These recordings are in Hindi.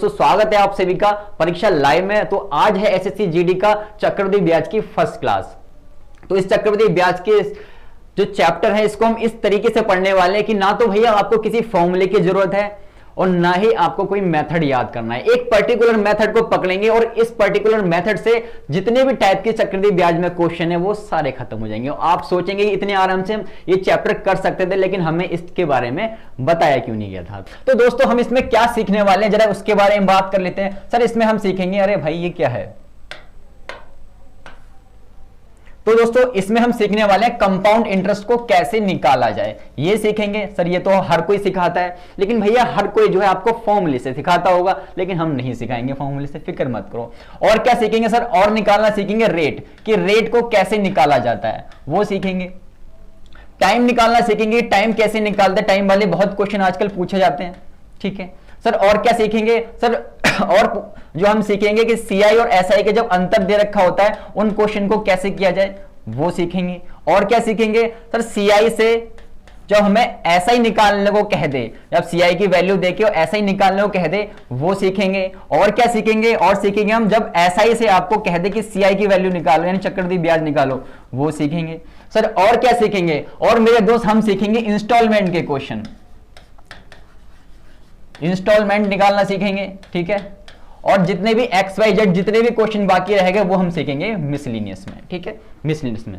दोस्तों स्वागत है आप सभी का परीक्षा लाइव में। तो आज है एसएससी जीडी का चक्रवृद्धि ब्याज की फर्स्ट क्लास। तो इस चक्रवृद्धि ब्याज के जो चैप्टर है इसको हम इस तरीके से पढ़ने वाले हैं कि ना तो भैया आपको किसी फॉर्मूले की जरूरत है और ना ही आपको कोई मेथड याद करना है। एक पर्टिकुलर मेथड को पकड़ेंगे और इस पर्टिकुलर मेथड से जितने भी टाइप के चक्रवृद्धि ब्याज में क्वेश्चन है वो सारे खत्म हो जाएंगे। आप सोचेंगे कि इतने आराम से हम ये चैप्टर कर सकते थे, लेकिन हमें इसके बारे में बताया क्यों नहीं गया था। तो दोस्तों हम इसमें क्या सीखने वाले हैं जरा उसके बारे में बात कर लेते हैं। सर इसमें हम सीखेंगे, अरे भाई ये क्या है। तो दोस्तों इसमें हम सीखने वाले हैं कंपाउंड इंटरेस्ट को कैसे निकाला जाए, ये सीखेंगे। सर ये तो हर कोई सिखाता है, लेकिन भैया हर कोई जो है आपको फॉर्मूले से सिखाता होगा, लेकिन हम नहीं सिखाएंगे फॉर्मूले से, फिक्र मत करो। और क्या सीखेंगे सर, और निकालना सीखेंगे रेट, कि रेट को कैसे निकाला जाता है वो सीखेंगे। टाइम निकालना सीखेंगे, टाइम कैसे निकालते हैं, टाइम वाले बहुत क्वेश्चन आजकल पूछे जाते हैं, ठीक है सर। और क्या सीखेंगे सर, और जो हम सीखेंगे कि सीआई और एसआई के जब अंतर दे रखा होता है उन क्वेश्चन को कैसे किया जाए वो सीखेंगे। और क्या सीखेंगे सर, सीआई से जब हमें एसआई निकालने को कह दे, जब सीआई की वैल्यू देके और एसआई निकालने को कह दे वो सीखेंगे। और क्या सीखेंगे, और सीखेंगे हम जब एसआई से आपको कह दे कि सीआई की वैल्यू निकालो यानी चक्रवृद्धि ब्याज निकालो वो सीखेंगे सर। और क्या सीखेंगे, और मेरे दोस्त हम सीखेंगे इंस्टॉलमेंट के क्वेश्चन, इंस्टॉलमेंट निकालना सीखेंगे, ठीक है। और जितने भी एक्स वाई जेड जितने भी क्वेश्चन बाकी रहेंगे वो हम सीखेंगे मिसलिनियस में, ठीक है, मिसलिनियस में।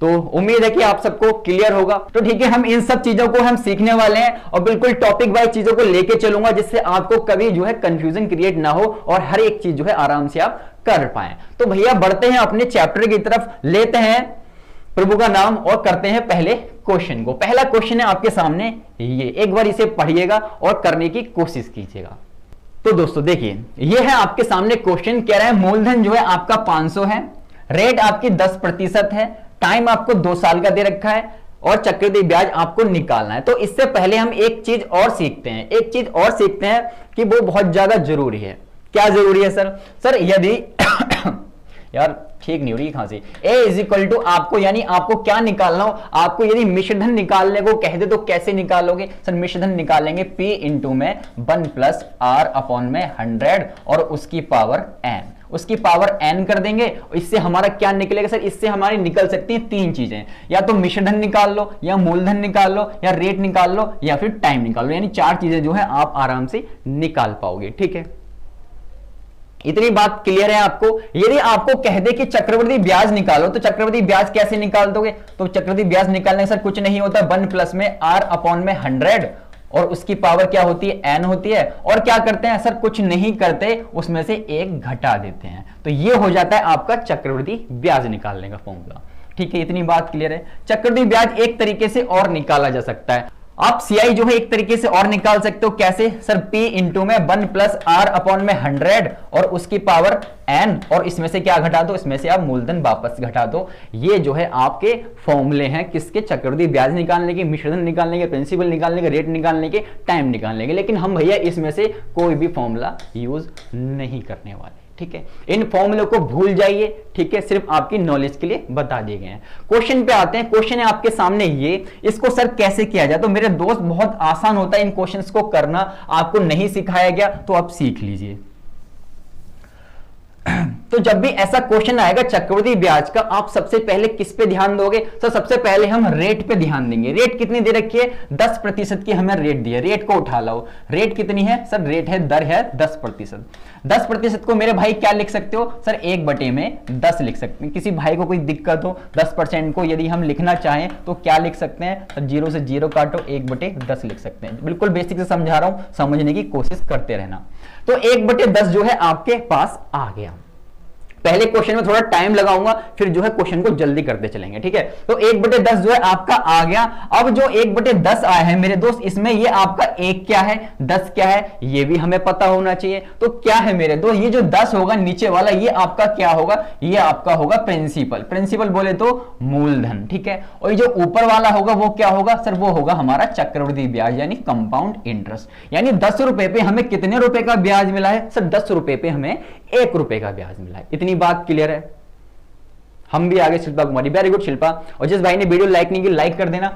तो उम्मीद है कि आप सबको क्लियर होगा। तो ठीक है, हम इन सब चीजों को हम सीखने वाले हैं और बिल्कुल टॉपिक वाइज चीजों को लेके चलूंगा जिससे आपको कभी जो है कंफ्यूजन क्रिएट ना हो और हर एक चीज जो है आराम से आप कर पाए। तो भैया बढ़ते हैं अपने चैप्टर की तरफ, लेते हैं प्रभु का नाम और करते हैं पहले क्वेश्चन को। पहला क्वेश्चन है आपके सामने, ये एक बार इसे पढ़िएगा और करने की कोशिश कीजिएगा। तो दोस्तों देखिए ये है आपके सामने क्वेश्चन, कह रहा है मूलधन जो है आपका 500 है, रेट आपकी 10% है, टाइम आपको 2 साल का दे रखा है और चक्रवृद्धि ब्याज आपको निकालना है। तो इससे पहले हम एक चीज और सीखते हैं, एक चीज और सीखते हैं कि वो बहुत ज्यादा जरूरी है। क्या जरूरी है सर, सर यदि यार ठीक नहीं हो रही खांसी, ए इज इक्वल टू आपको यानी आपको क्या निकालना हो, आपको यदि मिश्रधन निकालने को कह दे तो कैसे निकालोगे सर, मिश्रधन निकालेंगे p इंटू में 1 प्लस आर अपॉन में 100 और उसकी पावर n, उसकी पावर n कर देंगे। इससे हमारा क्या निकलेगा सर, इससे हमारी निकल सकती हैं 3 चीजें, या तो मिश्रधन निकाल लो या मूलधन निकाल लो या रेट निकाल लो या फिर टाइम निकाल लो, यानी 4 चीजें जो है आप आराम से निकाल पाओगे, ठीक है। इतनी बात क्लियर है आपको। यदि आपको कह दे कि चक्रवृद्धि ब्याज निकालो तो चक्रवृद्धि ब्याज कैसे निकाल दोगे, तो चक्रवृद्धि ब्याज निकालने सर कुछ नहीं होता, 1 प्लस में आर अपॉन में 100 और उसकी पावर क्या होती है, n होती है। और क्या करते हैं सर, कुछ नहीं करते, उसमें से 1 घटा देते हैं। तो ये हो जाता है आपका चक्रवृद्धि ब्याज निकालने का फॉर्मूला, ठीक है। इतनी बात क्लियर है। चक्रवृद्धि ब्याज एक तरीके से और निकाला जा सकता है, आप सीआई जो है एक तरीके से और निकाल सकते हो। कैसे सर, p इंटू में 1 प्लस आर अपॉन में 100 और उसकी पावर n और इसमें से क्या घटा दो, इसमें से आप मूलधन वापस घटा दो। ये जो है आपके फॉर्मूले हैं किसके, चक्रवृद्धि ब्याज निकालने के, मिश्रधन निकालने के, प्रिंसिपल निकालने के, रेट निकालने के, टाइम निकालने के। लेकिन हम भैया इसमें से कोई भी फॉर्मूला यूज नहीं करने वाले, ठीक है। इन फॉर्मूले को भूल जाइए, ठीक है, सिर्फ आपकी नॉलेज के लिए बता दिए गए हैं। क्वेश्चन पे आते हैं। क्वेश्चन है आपके सामने ये, इसको सर कैसे किया जाए। तो मेरे दोस्त बहुत आसान होता है इन क्वेश्चंस को करना, आपको नहीं सिखाया गया तो आप सीख लीजिए। तो जब भी ऐसा क्वेश्चन आएगा चक्रवृद्धि ब्याज का, आप सबसे पहले किस पे ध्यान दोगे सर, सबसे पहले हम रेट पे ध्यान देंगे। रेट कितनी दे रखी है, 10% की हमें रेट दी है, रेट को उठा लाओ। रेट कितनी है सर, रेट है, दर है 10%। 10% को मेरे भाई क्या लिख सकते हो सर, 1/10 लिख सकते हैं। किसी भाई को कोई दिक्कत हो, 10% को यदि हम लिखना चाहें तो क्या लिख सकते हैं सर, 0 से 0 काटो, 1/10 लिख सकते हैं। बिल्कुल बेसिक से समझा रहा हूं, समझने की कोशिश करते रहना। तो 1/10 जो है आपके पास आ गया। पहले क्वेश्चन में थोड़ा टाइम लगाऊंगा, फिर जो है क्वेश्चन को जल्दी करते चलेंगे, ठीक है। तो 1/10 जो है आपका आ गया। अब जो 1/10 आया है मेरे दोस्त, इसमें ये आपका 1 क्या है, 10 क्या है, ये भी हमें पता होना चाहिए। तो क्या है मेरे दोस्त, ये जो 10 होगा नीचे वाला, ये आपका क्या होगा, ये आपका होगा प्रिंसिपल। प्रिंसिपल बोले तो मूलधन, ठीक है। और ये जो ऊपर वाला होगा वो क्या होगा सर, वो होगा हमारा चक्रवृद्धि ब्याज यानी कंपाउंड इंटरेस्ट। यानी 10 रुपए पे हमें कितने रुपए का ब्याज मिला है सर, 10 रुपए पे हमें 1 रुपए का ब्याज मिला है। इतनी बात क्लियर है। हम भी आगे शिल्पा कुमारी, वेरी गुड शिल्पा। और जिस भाई ने वीडियो लाइक नहीं की लाइक कर देना।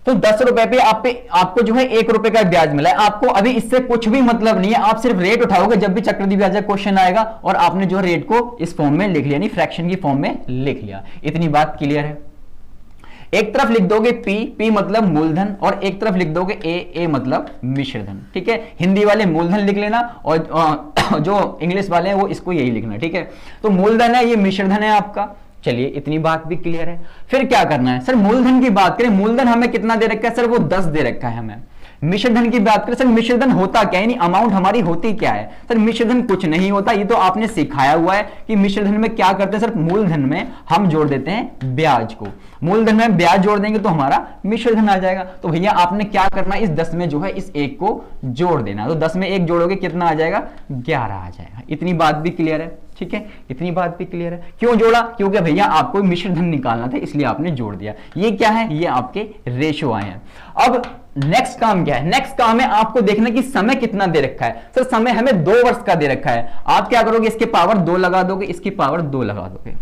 तो 10 रुपए पे आपको जो है 1 रुपए का ब्याज मिला है। आपको अभी इससे कुछ भी मतलब नहीं है, आप सिर्फ रेट उठाओगे जब भी चक्रवृद्धि ब्याज का क्वेश्चन आएगा, और आपने जो रेट को इस फॉर्म में लिख लिया, यानी फ्रैक्शन की फॉर्म में लिख लिया। इतनी बात क्लियर है। एक तरफ लिख दोगे पी, पी मतलब मूलधन, और एक तरफ लिख दोगे ए मतलब मिश्रधन। ठीक है, हिंदी वाले मूलधन लिख लेना, और जो इंग्लिश वाले हैं वो इसको यही लिखना। ठीक है, तो मूलधन है, ये मिश्रधन है आपका। चलिए इतनी बात भी क्लियर है। फिर क्या करना है सर, मूलधन की बात करें, मूलधन हमें कितना दे रखा है सर, वो 10 दे रखा है हमें। मिश्रधन की बात करें सर, मिश्रधन होता क्या है, यानी अमाउंट हमारी होती क्या है सर, मिश्रधन कुछ नहीं होता, ये तो आपने सिखाया हुआ है कि मिश्रधन में क्या करते हैं सर, मूलधन में हम जोड़ देते हैं ब्याज को, मूलधन में ब्याज जोड़ देंगे तो हमारा मिश्रधन आ जाएगा। तो भैया आपने क्या करना है, इस 10 में जो है इस 1 को जोड़ देना, तो 10 में 1 जोड़ोगे कितना आ जाएगा, 11 आ जाएगा। इतनी बात भी क्लियर है। ठीक है, इतनी बात भी क्लियर है। क्यों जोड़ा, क्योंकि भैया आपको मिश्रधन निकालना था, इसलिए आपने जोड़ दिया। ये क्या है, ये आपके रेशो आए हैं। अब नेक्स्ट काम क्या है, नेक्स्ट काम है आपको देखना कि समय कितना दे रखा है। सर समय हमें 2 वर्ष का दे रखा है, आप क्या करोगे, इसके पावर 2 लगा दोगे, इसकी पावर 2 लगा दोगे।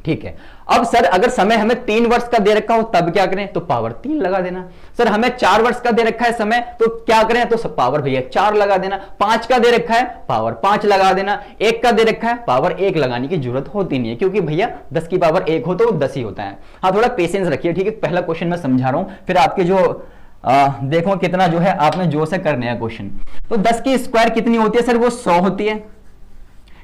ठीक है, अब सर अगर समय हमें 3 वर्ष का दे रखा हो तब क्या करें, तो पावर 3 लगा देना। सर हमें 4 वर्ष का दे रखा है समय, तो क्या करें, तो पावर भैया 4 लगा देना। 5 का दे रखा है, पावर 5 लगा देना। 1 का दे रखा है, पावर 1 लगाने की जरूरत होती नहीं है, क्योंकि भैया 10 की पावर 1 हो तो 10 ही होता है। हाँ थोड़ा पेशेंस रखिए। ठीक है, पहला क्वेश्चन मैं समझा रहा हूं, फिर आपके जो देखो कितना जो है आपने जोर से करने हैं क्वेश्चन। तो 10 की स्क्वायर कितनी होती है सर, वो 100 होती है।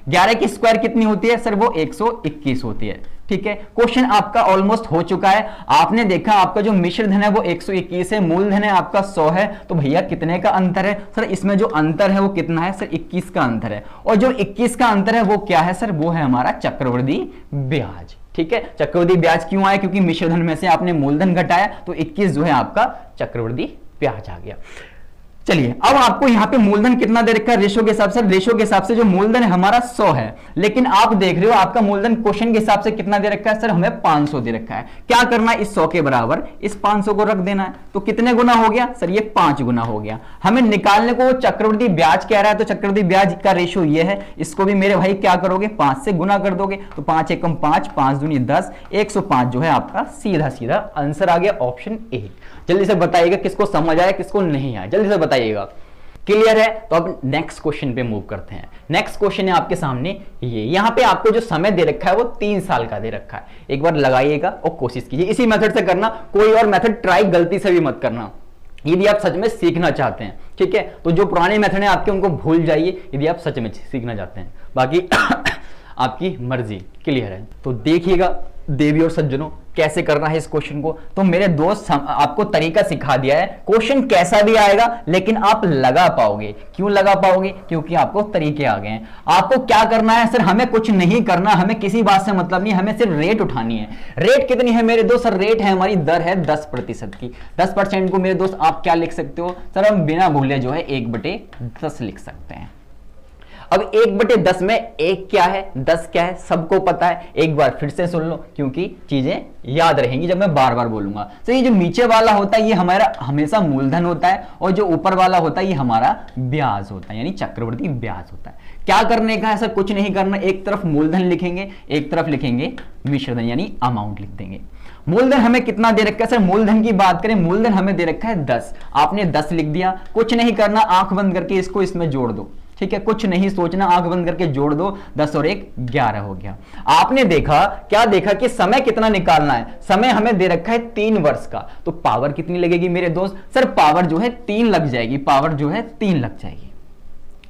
11 की स्क्वायर कितनी होती है सर, वो 121 होती है। ठीक है, क्वेश्चन आपका ऑलमोस्ट हो चुका है। आपने देखा आपका जो मिश्रधन है वो 121 है, मूलधन है आपका 100 है, तो भैया कितने का अंतर है सर, इसमें जो अंतर है वो कितना है सर, 21 का अंतर है। और जो 21 का अंतर है वो क्या है सर, वो है हमारा चक्रवृद्धि ब्याज। ठीक है, चक्रवृद्धि ब्याज क्यों आया, क्योंकि मिश्रधन में से आपने मूलधन घटाया, तो 21 जो है आपका चक्रवृद्धि ब्याज आ गया। चलिए अब आपको यहां पे मूलधन कितना दे रखा है, रेशो के हिसाब से, रेशो के हिसाब से जो मूलधन है हमारा 100 है, लेकिन आप देख रहे हो आपका मूलधन क्वेश्चन के हिसाब से कितना दे रखा है सर, हमें 500 दे रखा है। क्या करना है, इस 100 के बराबर इस 500 को रख देना है। तो कितने गुना हो गया सर, ये 5 गुना हो गया। हमें निकालने को चक्रवृद्धि ब्याज कह रहा है, तो चक्रवृद्धि ब्याज का रेशो ये है, इसको भी मेरे भाई क्या करोगे, 5 से गुना कर दोगे, तो 5 एकम 5, 5 दूनी 10, 105 जो है आपका सीधा सीधा आंसर आ गया, ऑप्शन ए। जल्दी से बताइएगा किसको समझ आया किसको नहीं आया, जल्दी से बताइएगा। क्लियर है, तो अब नेक्स्ट क्वेश्चन पे मूव करते हैं। नेक्स्ट क्वेश्चन है आपके सामने ये, यहां पे आपको जो समय दे रखा है वो 3 साल का दे रखा है। एक बार लगाइएगा और कोशिश कीजिए, इसी मेथड से करना, कोई और मेथड ट्राई गलती से भी मत करना, यदि आप सच में सीखना चाहते हैं। ठीक है, तो जो पुराने मेथड है आपके उनको भूल जाइए यदि आप सच में सीखना चाहते हैं, बाकी आपकी मर्जी। क्लियर है, तो देखिएगा देवी और सज्जनों कैसे करना है इस क्वेश्चन को। तो मेरे दोस्त आपको तरीका सिखा दिया है, क्वेश्चन कैसा भी आएगा लेकिन आप लगा पाओगे। क्यों लगा पाओगे, क्योंकि आपको तरीके आ गए हैं। आपको क्या करना है सर, हमें कुछ नहीं करना, हमें किसी बात से मतलब नहीं, हमें सिर्फ रेट उठानी है। रेट कितनी है मेरे दोस्त, सर रेट है हमारी, दर है 10% की। 10% को मेरे दोस्त आप क्या लिख सकते हो सर, हम बिना भूले जो है 1/10 लिख सकते हैं। अब 1/10 में 1 क्या है, 10 क्या है, सबको पता है। एक बार फिर से सुन लो क्योंकि चीजें याद रहेंगी जब मैं बार बार बोलूंगा। तो ये जो नीचे वाला होता है ये हमारा हमेशा मूलधन होता है, और जो ऊपर वाला होता है ये हमारा ब्याज होता है, यानी चक्रवृद्धि ब्याज होता है। क्या करने का है सर, कुछ नहीं करना, एक तरफ मूलधन लिखेंगे, एक तरफ लिखेंगे मिश्रधन यानी अमाउंट लिख देंगे। मूलधन हमें कितना दे रखा है सर, मूलधन की बात करें, मूलधन हमें दे रखा है 10, आपने 10 लिख दिया। कुछ नहीं करना, आंख बंद करके इसको इसमें जोड़ दो। ठीक है, कुछ नहीं सोचना, आंख बंद करके जोड़ दो, 10 और 1 11 हो गया। आपने देखा, क्या देखा कि समय कितना निकालना है, समय हमें दे रखा है 3 वर्ष का, तो पावर कितनी लगेगी मेरे दोस्त, सर पावर जो है 3 लग जाएगी, पावर जो है 3 लग जाएगी।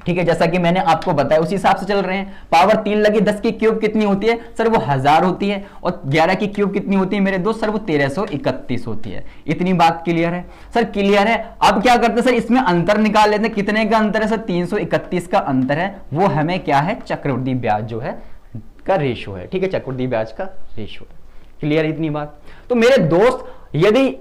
ठीक है, जैसा कि मैंने आपको बताया उसी हिसाब से चल रहे हैं। पावर 3 लगी, 10 की क्यूब कितनी होती है सर, वो 1000 होती है, और 11 की क्यूब कितनी होती है मेरे दोस्त, सर वो 1331 होती है। इतनी बात क्लियर है सर, क्लियर है। अब क्या करते हैं सर, इसमें अंतर निकाल लेते हैं, कितने का अंतर है सर, 331 का अंतर है, वो हमें क्या है, चक्रवृद्धि ब्याज जो है का रेशो है। ठीक है, चक्रवृद्धि ब्याज का रेशो है। क्लियर है इतनी बात। तो मेरे दोस्त यदि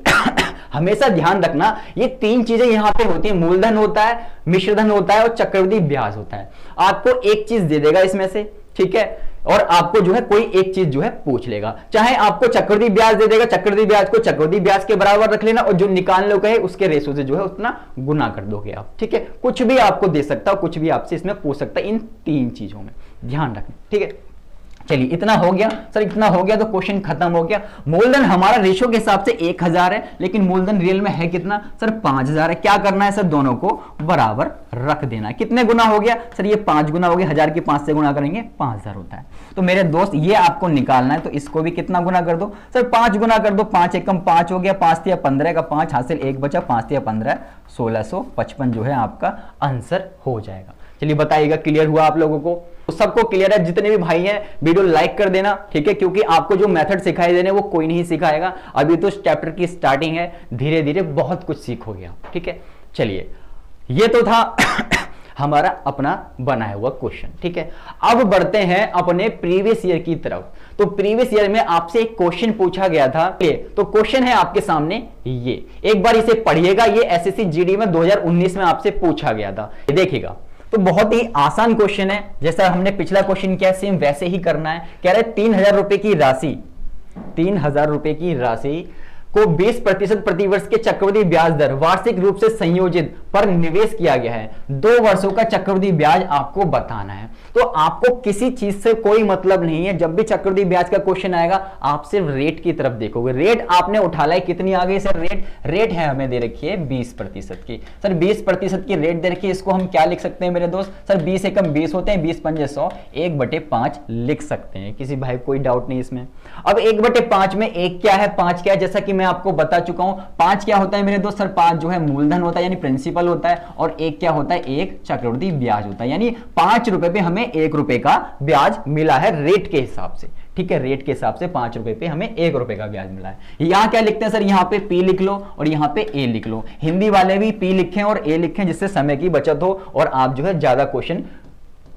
हमेशा ध्यान रखना, ये 3 चीजें यहां पे होती है, मूलधन होता है, मिश्रधन होता है और चक्रवृद्धि ब्याज होता है। आपको एक चीज दे देगा इसमें से, ठीक है, और आपको जो है कोई एक चीज जो है पूछ लेगा, चाहे आपको चक्रवृद्धि ब्याज दे देगा, चक्रवृद्धि ब्याज को चक्रवृद्धि ब्याज के बराबर रख लेना, और जो निकालने को है उसके रेशो से जो है उतना गुना कर दोगे आप। ठीक है, कुछ भी आपको दे सकता है, कुछ भी आपसे इसमें पूछ सकता है, इन 3 चीजों में ध्यान रखना। ठीक है, चलिए इतना हो गया सर, इतना हो गया तो क्वेश्चन खत्म हो गया। मूलधन हमारा रेशो के हिसाब से 1000 है, लेकिन मूलधन रियल में है कितना सर 5000 है। क्या करना है सर, दोनों को बराबर रख देना है। कितने गुना हो गया सर, ये 5 गुना हो गया, 1000 की 5 से गुना करेंगे 5000 होता है। तो मेरे दोस्त ये आपको निकालना है, तो इसको भी कितना गुना कर दो सर, 5 गुना कर दो। 5 एकम 5 हो गया, 5 या 15 का 5 हासिल 1 बचा, 5 या 15 1655 जो है आपका आंसर हो जाएगा। चलिए बताइएगा क्लियर हुआ आप लोगों को? तो सबको क्लियर है? जितने भी भाई हैं वीडियो लाइक कर देना, ठीक है, क्योंकि आपको जो मेथड सिखाई देने वो कोई नहीं सिखाएगा। अभी तो चैप्टर की स्टार्टिंग है, धीरे धीरे बहुत कुछ सीखोगे आप, ठीक है। चलिए ये तो था हमारा अपना बनाया हुआ क्वेश्चन, ठीक है। अब बढ़ते हैं अपने प्रीवियस ईयर की तरफ। तो प्रीवियस ईयर में आपसे एक क्वेश्चन पूछा गया था, तो क्वेश्चन है आपके सामने ये, एक बार इसे पढ़िएगा। ये एसएससी जीडी में 2019 में आपसे पूछा गया था, देखिएगा। तो बहुत ही आसान क्वेश्चन है, जैसा हमने पिछला क्वेश्चन किया सेम वैसे ही करना है। कह रहे 3000 रुपए की राशि, 3000 रुपए की राशि को 20% प्रतिवर्ष के चक्रवृद्धि ब्याज दर वार्षिक रूप से संयोजित पर निवेश किया गया है। 2 वर्षों का चक्रवृद्धि ब्याज आपको बताना है। तो आपको किसी चीज से कोई मतलब नहीं है। जब भी चक्रवृद्धि ब्याज का क्वेश्चन आएगा आप सिर्फ रेट की तरफ देखोगे। रेट आपने उठा ला है, कितनी आ गई सर रेट है हमें दे रखी है 20% की। सर 20% की रेट दे रखी है, इसको हम क्या लिख सकते हैं मेरे दोस्त? सर 20 एकम 20 होते हैं, 20 पंजे 100, 1/5 लिख सकते हैं। किसी भाई कोई डाउट नहीं इसमें। अब 1/5 में 1 क्या है, 5 क्या है, जैसा कि मैं आपको बता चुका हूं। 5 क्या होता है मेरे दोस्त? सर 5 जो है मूलधन होता है यानी प्रिंसिपल होता है, और 1 क्या होता है? 1 चक्रवृद्धि ब्याज होता है। यानी 5 रुपए पे हमें 1 रुपए का ब्याज मिला है रेट के हिसाब से, ठीक है। रेट के हिसाब से 5 रुपए पे हमें 1 रुपए का ब्याज मिला है। यहां क्या लिखते हैं सर, यहां पे P लिख लो और यहां पे A लिख लो। हिंदी वाले भी P लिखें और A लिखें, जिससे समय की बचत हो और आप जो है ज्यादा क्वेश्चन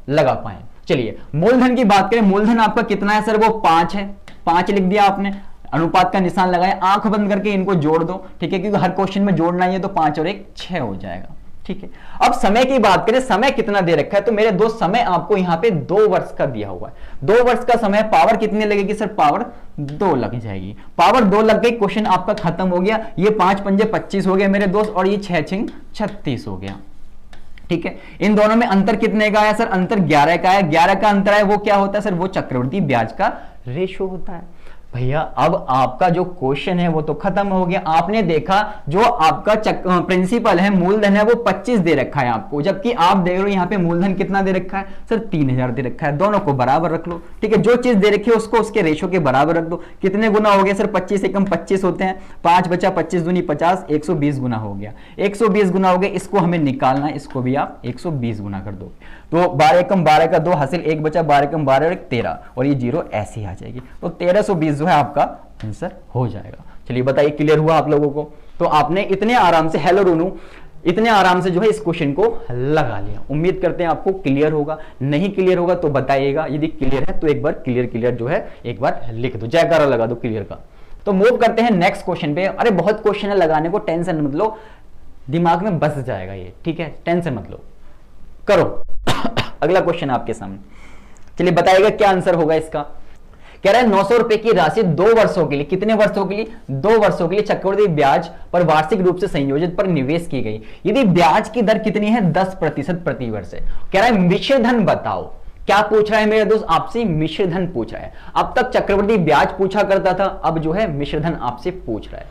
लगा पाए। चलिए मूलधन की बात करें, मूलधन आपका कितना है सर? वो 5 है। 5 लिख दिया आपने, अनुपात का निशान लगाया, आंख बंद करके इनको जोड़ दो, ठीक है, क्योंकि हर क्वेश्चन में जोड़ना ही है। तो 5 और 1 6 हो जाएगा, ठीक है। अब समय की बात करें, समय कितना दे रखा है? तो मेरे दोस्त समय आपको यहां पे 2 वर्ष का दिया हुआ है। 2 वर्ष का समय, पावर कितनी लगेगी सर? पावर 2 लग जाएगी। पावर 2 लग गई, क्वेश्चन आपका खत्म हो गया। ये 5 पंजे 25 हो गए मेरे दोस्त, और ये 6 छिंग 36 हो गया, ठीक है। इन दोनों में अंतर कितने का आया सर? अंतर 11 का है। 11 का अंतर है, वो क्या होता है सर? वो चक्रवृद्धि ब्याज का रेशो होता है। भैया अब आपका जो क्वेश्चन है वो तो खत्म हो गया। आपने देखा जो आपका प्रिंसिपल है, मूलधन है, वो 25 दे रखा है आपको, जबकि आप देख रहे हो यहाँ पे मूलधन कितना दे रखा है सर? 3000 दे रखा है। दोनों को बराबर रख लो, ठीक है। जो चीज दे रखी है उसको उसके रेशो के बराबर रख दो। कितने गुना हो गया सर? 25 एकम 25 होते हैं, 5 बचा, 25 दूनी 50, 120 गुना हो गया। 120 गुना हो गया, इसको हमें निकालना है, इसको भी आप 120 गुना कर दो। तो 12 एकम 12 का 2 हासिल 1 बचा, 12 एकम 12 और 1 13, और ये 0 ऐसी आ जाएगी। तो 1320 जो है आपका आंसर हो जाएगा। चलिए बताइए क्लियर हुआ आप लोगों को? तो आपने इतने आराम से, हेलो रोनू, इतने आराम से जो है इस क्वेश्चन को लगा लिया। उम्मीद करते हैं आपको क्लियर होगा। नहीं क्लियर होगा तो बताइएगा, यदि क्लियर है तो एक बार क्लियर जो है एक बार लिख दो, जयकारा लगा दो क्लियर का। तो मूव करते हैं नेक्स्ट क्वेश्चन पे। अरे बहुत क्वेश्चन है लगाने को, टेंशन मत लो, दिमाग में बस जाएगा ये, ठीक है, टेंशन मत लो, करो। अगला क्वेश्चन आपके सामने, चलिए बताइएगा क्या आंसर होगा इसका। कह रहा है 900 रुपए की राशि 2 वर्षों के लिए, कितने वर्षों के लिए? 2 वर्षों के लिए चक्रवृद्धि ब्याज पर वार्षिक रूप से संयोजित पर निवेश की गई। यदि ब्याज की दर कितनी है? 10% प्रति वर्ष है। कह रहा है मिश्र धन बताओ। क्या पूछ रहा है मेरे दोस्त? आपसे मिश्र धन पूछ रहा है। अब तक चक्रवृद्धि ब्याज पूछा करता था, अब जो है मिश्र धन आपसे पूछ रहा है।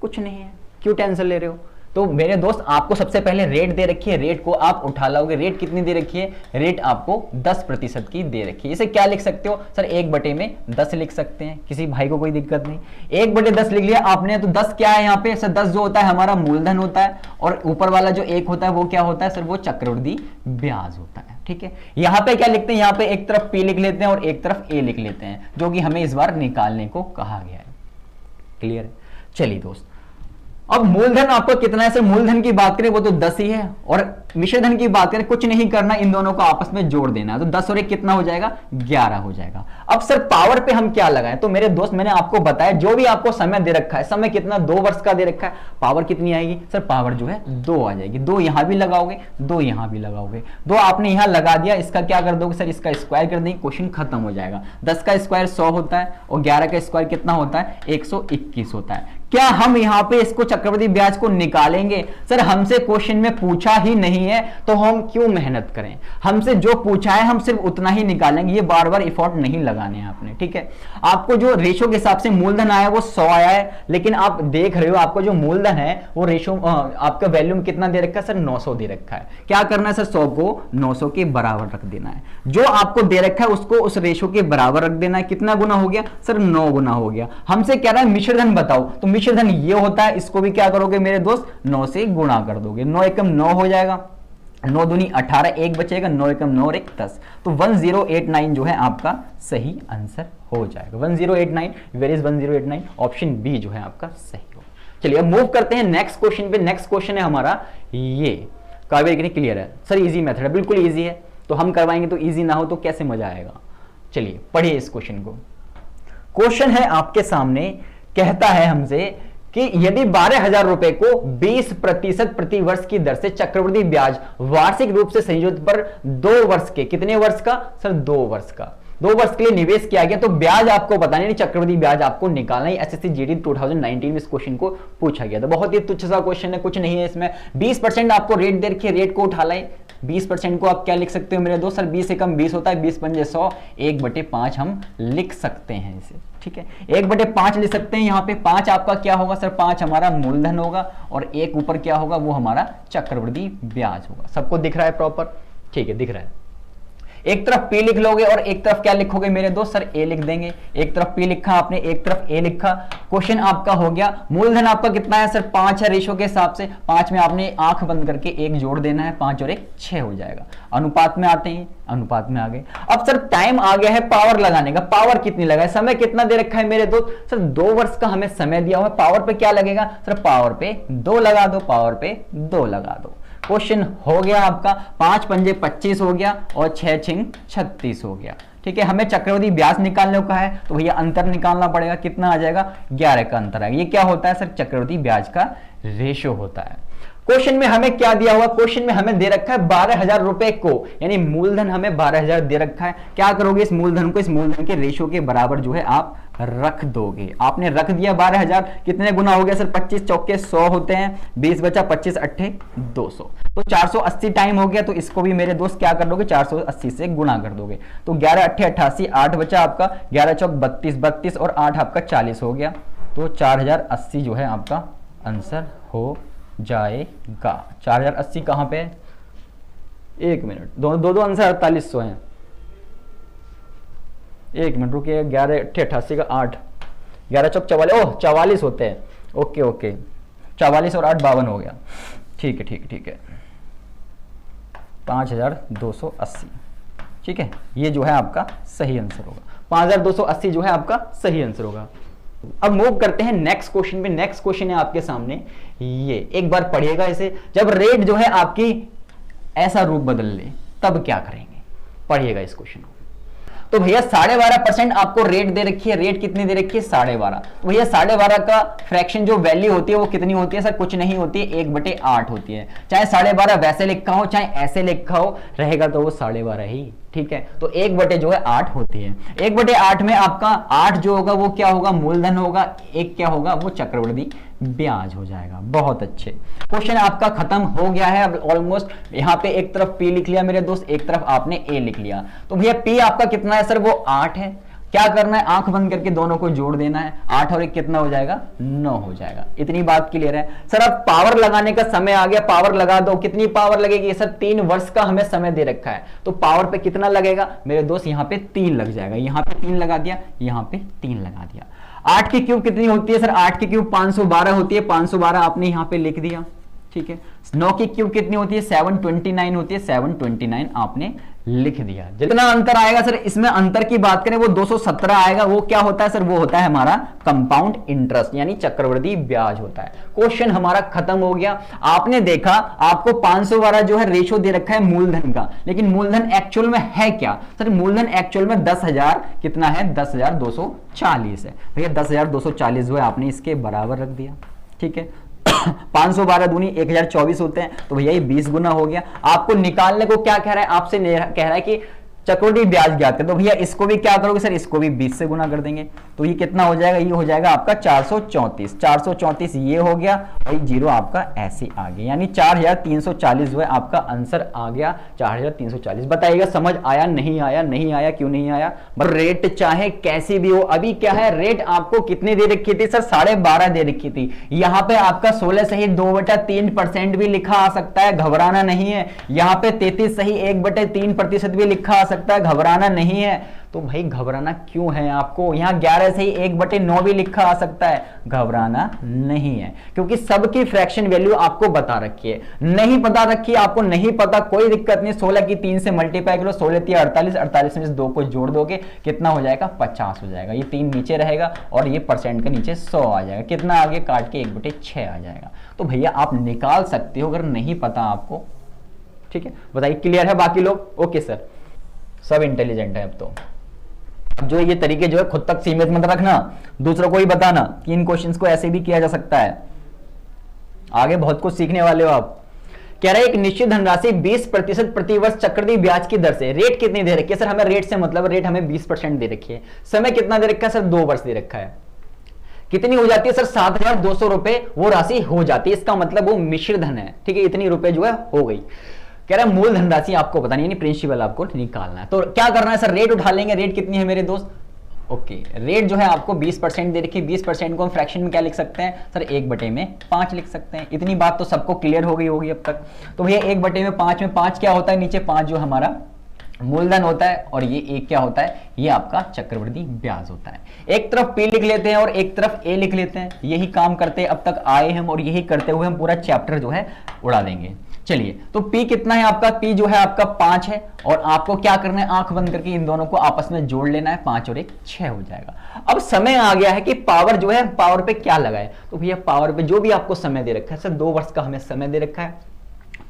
कुछ नहीं है, क्यों टेंशन ले रहे हो? तो मेरे दोस्त आपको सबसे पहले रेट दे रखी है, रेट को आप उठा लाओगे। रेट कितनी दे रखी है? रेट आपको 10% की दे रखी है। इसे क्या लिख सकते हो सर? 1/10 लिख सकते हैं, किसी भाई को कोई दिक्कत नहीं। 1/10 लिख लिया आपने, तो 10 क्या है यहाँ पे सर? 10 जो होता है हमारा मूलधन होता है, और ऊपर वाला जो 1 होता है वो क्या होता है सर? वो चक्रवृद्धि ब्याज होता है, ठीक है। यहाँ पे क्या लिखते हैं? यहाँ पे एक तरफ P लिख लेते हैं और एक तरफ A लिख लेते हैं, जो कि हमें इस बार निकालने को कहा गया है। क्लियर है? चलिए दोस्त, अब मूलधन आपको कितना है सर? मूलधन की बात करें वो तो 10 ही है, और मिश्रधन की बात करें कुछ नहीं करना, इन दोनों को आपस में जोड़ देना है। तो 10 और 1 कितना हो जाएगा? 11 हो जाएगा। अब सर पावर पे हम क्या लगाएं? तो मेरे दोस्त मैंने आपको बताया, जो भी आपको समय दे रखा है, समय कितना? 2 वर्ष का दे रखा है, पावर कितनी आएगी सर? पावर जो है 2 आ जाएगी। 2 यहां भी लगाओगे, 2 यहां भी लगाओगे। 2 आपने यहां लगा दिया, इसका क्या कर दोगे सर? इसका स्क्वायर कर देंगे, क्वेश्चन खत्म हो जाएगा। 10 का स्क्वायर 100 होता है, और 11 का स्क्वायर कितना होता है? 121 होता है। क्या हम यहां पे इसको चक्रवृद्धि ब्याज को निकालेंगे? सर हमसे क्वेश्चन में पूछा ही नहीं है तो हम क्यों मेहनत करें? हमसे जो पूछा है हम सिर्फ उतना ही निकालेंगे, ये बार बार एफर्ट नहीं लगाने हैं आपने, ठीक है। आपको जो रेशो के हिसाब से मूलधन आया वो 100 आया है, लेकिन आप देख रहे हो आपको जो मूलधन है वो रेशो आपका वैल्यू में कितना दे रखा है सर? 900 दे रखा है। क्या करना है सर? 100 को 900 के बराबर रख देना है। जो आपको दे रखा है उसको उस रेशो के बराबर रख देना है। कितना गुना हो गया सर? 9 गुना हो गया। हमसे कह रहा है मिश्रधन बताओ, तो मिश्रधन ये होता है, इसको भी क्या करोगे मेरे दोस्त? 9 से गुणा कर दोगे। 9 एकम 9 हो जाएगा, 9 दूनी 18, एक बचेगा, 9 एकम 9 और 1 10, तो 1089 जो है आपका सही आंसर हो जाएगा। 1089, वेयर इज 1089? ऑप्शन बी जो है आपका सही हो। चलिए अब मूव करते हैं नेक्स्ट क्वेश्चन पे। नेक्स्ट क्वेश्चन है हमारा ये, काव्य कितनी क्लियर है सर? इजी मेथड है, बिल्कुल इजी है, तो हम करवाएंगे तो इजी ना हो तो कैसे मजा आएगा। चलिए पढ़िए इस क्वेश्चन को। क्वेश्चन है आपके सामने, कहता है हमसे कि यदि 12,000 रुपए को 20% प्रति वर्ष की दर से चक्रवृद्धि ब्याज वार्षिक रूप से संयोजित पर 2 वर्ष के, कितने वर्ष का सर? 2 वर्ष का, 2 वर्ष के लिए निवेश किया गया, तो ब्याज आपको बताना है, चक्रवृद्धि ब्याज आपको निकालना है। एसएससी जीडी 2019 में इस क्वेश्चन को पूछा गया था। बहुत ही तुच्छ सा क्वेश्चन है, कुछ नहीं है इसमें। 20% आपको रेट दे रखी है, रेट को उठा लाए। 20% को आप क्या लिख सकते हो मेरे दोस्त? सर 20 एकम 20 होता है, 20 पंजे 100, 1/5 हम लिख सकते हैं इसे, ठीक है। 1/5 लिख सकते हैं। यहाँ पे 5 आपका क्या होगा सर? 5 हमारा मूलधन होगा और 1 ऊपर क्या होगा? वो हमारा चक्रवृद्धि ब्याज होगा। सबको दिख रहा है प्रॉपर? ठीक है, दिख रहा है। एक तरफ P लिख लोगे और एक तरफ क्या लिखोगे मेरे दोस्त? सर A लिख देंगे। एक तरफ P लिखा आपने, एक तरफ A लिखा। क्वेश्चन आपका हो गया। मूलधन आपका कितना है सर? 5 है रेशो के हिसाब से। 5 में आपने आंख बंद करके 1 जोड़ देना है, 5 और 1 6 हो जाएगा। अनुपात में आते हैं, अनुपात में आ गए। अब सर टाइम आ गया है पावर लगाने का। पावर कितनी लगाए? समय कितना दे रखा है मेरे दोस्त? सर 2 वर्ष का हमें समय दिया हुआ है। पावर पे क्या लगेगा सर? पावर पे 2 लगा दो, पावर पे 2 लगा दो। क्वेश्चन हो गया आपका। 5 पंजे 25 हो गया और 6 छिंग 36 हो गया, ठीक है। हमें चक्रवृद्धि ब्याज निकालने को है तो भैया अंतर निकालना पड़ेगा। कितना आ जाएगा? 11 का अंतर आएगा। ये क्या होता है सर? चक्रवृद्धि ब्याज का रेशो होता है। क्वेश्चन में हमें क्या दिया हुआ? क्वेश्चन में हमें दे रखा है 12,000 रुपए को, यानी मूलधन हमें 12,000 दे रखा है। क्या करोगे इस मूलधन को? इस मूलधन के रेशो के बराबर जो है आप रख दोगे। आपने रख दिया 12,000, कितने गुना हो गया सर? 25 चौके 100 होते हैं, 20 बचा, 25 अट्ठे 200, तो 480 टाइम हो गया। तो इसको भी मेरे दोस्त क्या कर दोगे? 480 से गुना कर दोगे। तो 11 अट्ठे 88, 8 बचा आपका, 11 चौक 32, 32 और 8 आपका 40 हो गया। तो 4080 जो है आपका आंसर हो जाएगा। 4080 कहां पे? 1 मिनट, दो आंसर 4800 हैं। 1 मिनट रुकिए। 11 अट्ठे 88 का 8, 11 चौक 44, ओह 44 होते हैं। ओके ओके, 44 और 8 52 हो गया। ठीक है ठीक है ठीक है, 5280, ठीक है। ये जो है आपका सही आंसर होगा। 5280 जो है आपका सही आंसर होगा। अब मूव करते हैं नेक्स्ट क्वेश्चन पे। नेक्स्ट क्वेश्चन है आपके सामने ये, एक बार पढ़िएगा इसे। जब रेट जो है आपकी ऐसा रूप बदल ले तब क्या करेंगे? पढ़िएगा इस क्वेश्चन को। तो भैया 12.5% आपको रेट दे रखी है। रेट कितनी दे रखी है? 12.5। तो भैया 12.5 का फ्रैक्शन जो वैल्यू होती है वो कितनी होती है सर? कुछ नहीं होती है, 1/8 होती है। चाहे 12.5 वैसे लिखा हो चाहे ऐसे लिखा हो, रहेगा तो वो 12.5 ही, ठीक है। तो 1/8 होती है। 1/8 में आपका 8 जो होगा वो क्या होगा? मूलधन होगा। 1 क्या होगा? वो चक्रवृद्धि ब्याज हो जाएगा। बहुत अच्छे, क्वेश्चन आपका खत्म हो गया है। अब ऑलमोस्ट यहाँ पे एक तरफ P लिख लिया मेरे दोस्त, एक तरफ आपने A लिख लिया। तो भैया P आपका कितना है सर? वो 8 है। क्या करना है? आंख बंद करके दोनों को जोड़ देना है। 8 और 1 कितना हो जाएगा? 9 हो जाएगा। इतनी बात क्लियर है सर। अब पावर लगाने का समय आ गया। पावर लगा दो। कितनी पावर लगेगी सर? 3 वर्ष का हमें समय दे रखा है, तो पावर पे कितना लगेगा मेरे दोस्त? यहाँ पे 3 लग जाएगा। यहाँ पे 3 लगा दिया, यहाँ पे 3 लगा दिया। 8 की क्यूब कितनी होती है सर? 8 की क्यूब 512 होती है। 512 आपने यहाँ पे लिख दिया, ठीक है। 9 की क्यूब कितनी होती है? 729 होती है। 729 आपने लिख दिया। जितना अंतर आएगा सर, इसमें अंतर की बात करें वो 217 आएगा। वो क्या होता है सर? वो होता है हमारा कंपाउंड इंटरेस्ट, यानी चक्रवृद्धि ब्याज होता है। क्वेश्चन हमारा खत्म हो गया। आपने देखा आपको 512 जो है रेशो दे रखा है मूलधन का, लेकिन मूलधन एक्चुअल में है क्या सर? मूलधन एक्चुअल में 10,000 कितना है? 10,240 है। भैया 10,240 जो है आपने इसके बराबर रख दिया, ठीक है। 512 दूनी 1024 होते हैं, तो भैया ये 20 गुना हो गया। आपको निकालने को क्या कह रहा है? आपसे कह रहा है कि चक्रवृद्धि ब्याज ज्ञात करें, तो भैया इसको भी क्या करोगे सर, इसको भी 20 से गुना कर देंगे, तो ये कितना हो जाएगा, ये हो जाएगा आपका 434, 434 ये हो गया, और जीरो आपका ऐसे आ गया, यानी 4340 जो है आपका आंसर आ गया 4340। बताइएगा समझ आया नहीं आया, नहीं आया क्यों नहीं आया। बट रेट चाहे कैसी भी हो, अभी क्या है रेट आपको कितने दे रखी थी सर, 12.5 दे रखी थी, यहां पे आपका 16 सही 2/3% भी लिखा आ सकता है, घबराना नहीं है। यहां पे 33 सही 1/3% भी लिखा आ सकता है, घबराना नहीं है। तो भाई घबराना क्यों है आपको, यहां 11 सही 1/9 भी लिखा आ सकता है, घबराना नहीं है, क्योंकि सबकी फ्रैक्शन वैल्यू आपको बता रखी है। नहीं पता रखी है आपको, नहीं पता कोई दिक्कत नहीं, 16 की 3 से मल्टीप्लाई करो, 16 3 48, 48 में से 2 को जोड़ दोगे कितना हो जाएगा, 50 हो जाएगा, ये 3 नीचे रहेगा और ये परसेंट के नीचे 100 आ जाएगा, कितना आगे काट के 1/6 आ जाएगा। तो भैया आप निकाल सकते हो अगर नहीं पता आपको, ठीक है। बताइए क्लियर है बाकी लोग, ओके सर, सब इंटेलिजेंट है अब तो। जो ये तरीके जो है खुद तक सीमित मत रखना, दूसरों को ही बताना कि इन क्वेश्चंस को ऐसे भी किया जा सकता है, आगे बहुत कुछ सीखने वाले हो आप। कह रहे हैं एक निश्चित धनराशि 20% प्रतिवर्ष चक्रवृद्धि ब्याज की दर से, रेट कितनी दे रखी है सर, हमें रेट से मतलब रेट हमें 20% दे रखी है, समय कितना दे रखा है सर, 2 वर्ष दे रखा है, कितनी हो जाती है सर, 7200 रुपए वो राशि हो जाती है, इसका मतलब वो मिश्र धन है, ठीक है, इतनी रुपए जो है हो गई। कह रहा है मूल धनराशि आपको बतानी है, प्रिंसिपल आपको निकालना है, तो क्या करना है सर, रेट उठा लेंगे, रेट कितनी है मेरे दोस्त, ओके रेट जो है आपको 20% दे रखी है, 20% को हम फ्रैक्शन में क्या लिख सकते हैं सर, 1/5 लिख सकते हैं। इतनी बात तो सबको क्लियर हो गई होगी अब तक। तो भैया 1/5 में 5 क्या होता है, नीचे 5 जो हमारा मूलधन होता है, और ये एक क्या होता है, ये आपका चक्रवृद्धि ब्याज होता है। एक तरफ P लिख लेते हैं और एक तरफ A लिख लेते हैं, यही काम करते हैं अब तक आए हम, और यही करते हुए हम पूरा चैप्टर जो है उड़ा देंगे। चलिए तो P कितना है आपका, P जो है आपका 5 है, और आपको क्या करना है, आंख बंद करके इन दोनों को आपस में जोड़ लेना है, 5 और 1 6 हो जाएगा। अब समय आ गया है कि पावर जो है, पावर पे क्या लगाए, तो भैया पावर पे जो भी आपको समय दे रखा है सर, 2 वर्ष का हमें समय दे रखा है,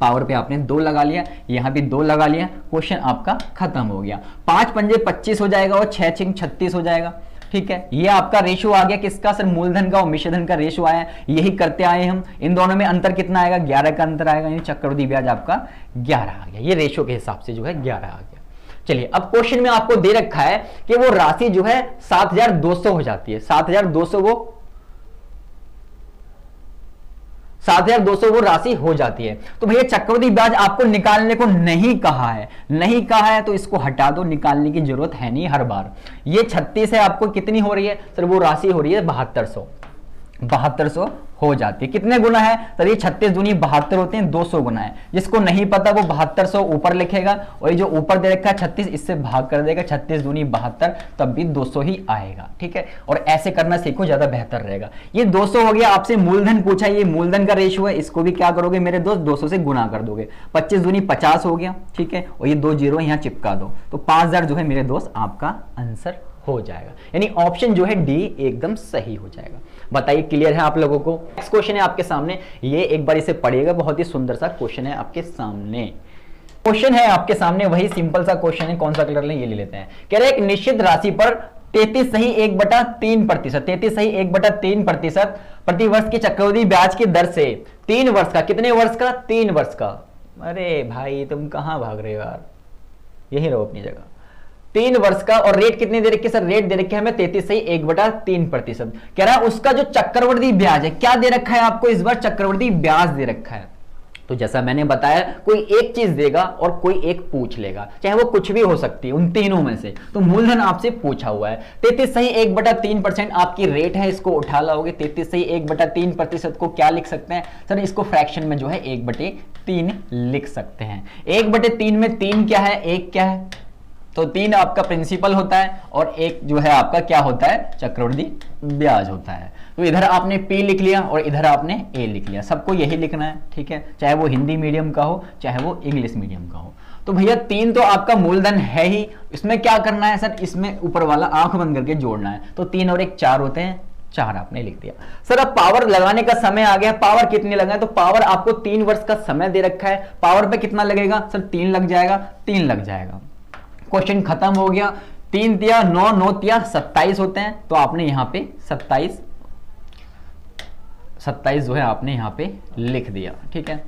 पावर पे आपने 2 लगा लिया, यहां भी 2 लगा लिया, क्वेश्चन आपका खत्म हो गया। 5 पंजे 25 हो जाएगा और 6 छिंग 36 हो जाएगा, ठीक है। ये आपका रेशो आ गया किसका सर, मूलधन का और मिश्रधन का रेशो आया, यही करते आए हम। इन दोनों में अंतर कितना आएगा, 11 का अंतर आएगा, यानी चक्रवृद्धि ब्याज आपका 11 आ गया, ये रेशो के हिसाब से जो है 11 आ गया। चलिए अब क्वेश्चन में आपको दे रखा है कि वो राशि जो है 7200 हो जाती है, 7200 वो राशि हो जाती है। तो भैया चक्रवृद्धि ब्याज आपको निकालने को नहीं कहा है, नहीं कहा है तो इसको हटा दो, निकालने की जरूरत है नहीं हर बार। ये 36 है, आपको कितनी हो रही है सर, वो राशि हो रही है 7200 हो जाती है। कितने गुना है सर, ये 36 दूनी 72 होते हैं, 200 गुना है। जिसको नहीं पता वो 7200 ऊपर लिखेगा, और ये जो ऊपर दे रखा है 36 इससे भाग कर देगा, 36 दूनी 72, तब भी 200 ही आएगा, ठीक है। और ऐसे करना सीखो, ज्यादा बेहतर रहेगा। ये 200 हो गया, आपसे मूलधन पूछा, ये मूलधन का रेशियो है, इसको भी क्या करोगे मेरे दोस्त, 200 से गुना कर दोगे, 25 दूनी 50 हो गया, ठीक है, और ये 2 जीरो यहाँ चिपका दो, तो 5000 जो है मेरे दोस्त आपका आंसर हो जाएगा, यानी ऑप्शन जो है डी एकदम सही हो जाएगा। बताइए क्लियर है आप लोगों को। नेक्स्ट क्वेश्चन है आपके सामने, ये एक बार इसे पढ़िएगा, बहुत ही सुंदर सा क्वेश्चन है आपके सामने। क्वेश्चन है आपके सामने वही सिंपल सा क्वेश्चन है, कौन सा कलर लें ये ले लेते हैं। कह रहे हैं एक निश्चित राशि पर 33 सही 1/3%, 33 सही 1/3% प्रतिवर्ष की चक्रवृद्धि ब्याज की दर से 3 वर्ष का, कितने वर्ष का, 3 वर्ष का। अरे भाई तुम कहां भाग रहे हो यार, यही रहो अपनी जगह। 3 वर्ष का, और रेट कितनी दे रखी है सर, रेट दे रखी है हमें 33 सही 1/3%। कह रहा है उसका जो चक्रवृद्धि ब्याज है, क्या दे रखा है आपको इस बार, चक्रवृद्धि ब्याज दे रखा है। तो जैसा मैंने बताया, कोई एक चीज देगा और कोई एक पूछ लेगा, चाहे वो कुछ भी हो सकती है उन तीनों में से। तो मूलधन आपसे पूछा हुआ है, 33 सही 1/3% आपकी रेट है, इसको उठा लाओगे। 33 सही 1/3% को क्या लिख सकते हैं सर, इसको फ्रैक्शन में जो है 1/3 लिख सकते हैं। 1/3 में 3 क्या है, 1 क्या है, तो 3 आपका प्रिंसिपल होता है और 1 जो है आपका क्या होता है, चक्रवृद्धि ब्याज होता है। तो इधर आपने P लिख लिया और इधर आपने A लिख लिया, सबको यही लिखना है, ठीक है, चाहे वो हिंदी मीडियम का हो चाहे वो इंग्लिश मीडियम का हो। तो भैया 3 तो आपका मूलधन है ही, इसमें क्या करना है सर, इसमें ऊपर वाला आंख बंद करके जोड़ना है। तो 3 और 1 4 होते हैं, 4 आपने लिख दिया। सर अब पावर लगाने का समय आ गया, पावर कितनी लगाए, तो पावर आपको 3 वर्ष का समय दे रखा है, पावर पे कितना लगेगा सर, 3 लग जाएगा, 3 लग जाएगा। क्वेश्चन खत्म हो गया। 3 तिया 9, 9 तिया 27 होते हैं, तो आपने यहां पे 27 जो है आपने यहां पे लिख दिया, ठीक है।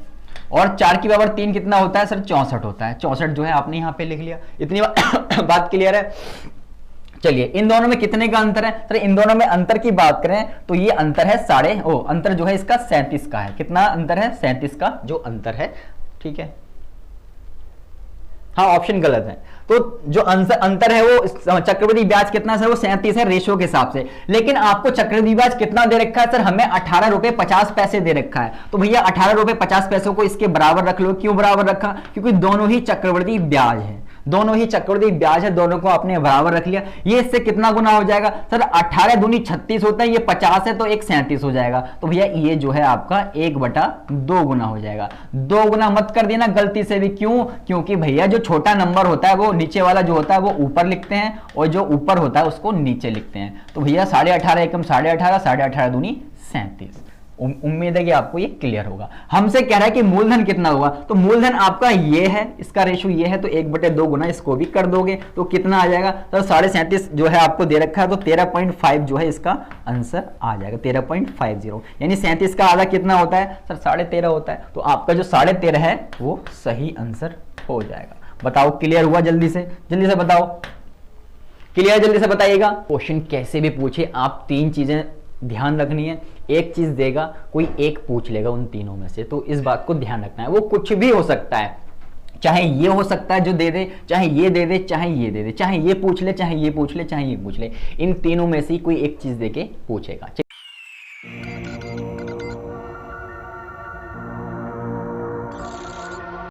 और 4 की पावर 3 कितना होता है सर? 64 होता है। 64 जो है आपने यहाँ पे लिख लिया। इतनी बात क्लियर है? चलिए, इन दोनों में कितने का अंतर है सर? इन दोनों में अंतर की बात करें तो ये अंतर है अंतर जो है इसका 37 का है। कितना अंतर है? 37 का जो अंतर है, ठीक है। हाँ, ऑप्शन गलत है। तो जो अंतर है वो चक्रवृद्धि ब्याज कितना सर? वो 37 है रेशियो के हिसाब से। लेकिन आपको चक्रवृद्धि ब्याज कितना दे रखा है सर? हमें 18 रुपए 50 पैसे दे रखा है। तो भैया 18 रुपए 50 पैसों को इसके बराबर रख लो। क्यों बराबर रखा? क्योंकि दोनों ही चक्रवृद्धि ब्याज है, दोनों ही चक्रवृद्धि ब्याज है, दोनों को आपने बराबर रख लिया। ये इससे कितना गुना हो जाएगा सर? 18 दूनी 36 होता है, ये 50 है तो 1 37 हो जाएगा। तो भैया ये जो है आपका 1/2 गुना हो जाएगा। 2 गुना मत कर देना गलती से भी। क्यों? क्योंकि भैया जो छोटा नंबर होता है वो नीचे वाला जो होता है वो ऊपर लिखते हैं, और जो ऊपर होता है उसको नीचे लिखते हैं। तो भैया 18.5 एकम 18.5, 18.5 दूनी 37। उम्मीद है कि आपको ये क्लियर होगा। हमसे कह रहा है कि मूलधन कितना होगा, तो मूलधन आपका ये है, इसका रेशियो ये है, तो 1/2 गुना इसको भी कर दोगे तो कितना आ जाएगा? तो 37.5 जो है आपको दे रखा है, तो 13.5 जो है इसका आंसर आ जाएगा, 13.50। यानी 37 का आधा कितना होता है सर? 13.5 होता है। तो आपका जो 13.5 है वो सही आंसर हो जाएगा। बताओ, क्लियर हुआ? जल्दी से बताओ, क्लियर? जल्दी से बताइएगा। क्वेश्चन कैसे भी पूछे, आप 3 चीजें ध्यान रखनी है। एक चीज देगा, कोई एक पूछ लेगा उन तीनों में से, तो इस बात को ध्यान रखना है। वो कुछ भी हो सकता है, चाहे ये हो सकता है जो दे दे, चाहे ये दे दे, चाहे ये दे दे, चाहे ये पूछ ले, चाहे ये पूछ ले, चाहे ये पूछ ले। इन तीनों में से कोई एक चीज देके पूछेगा।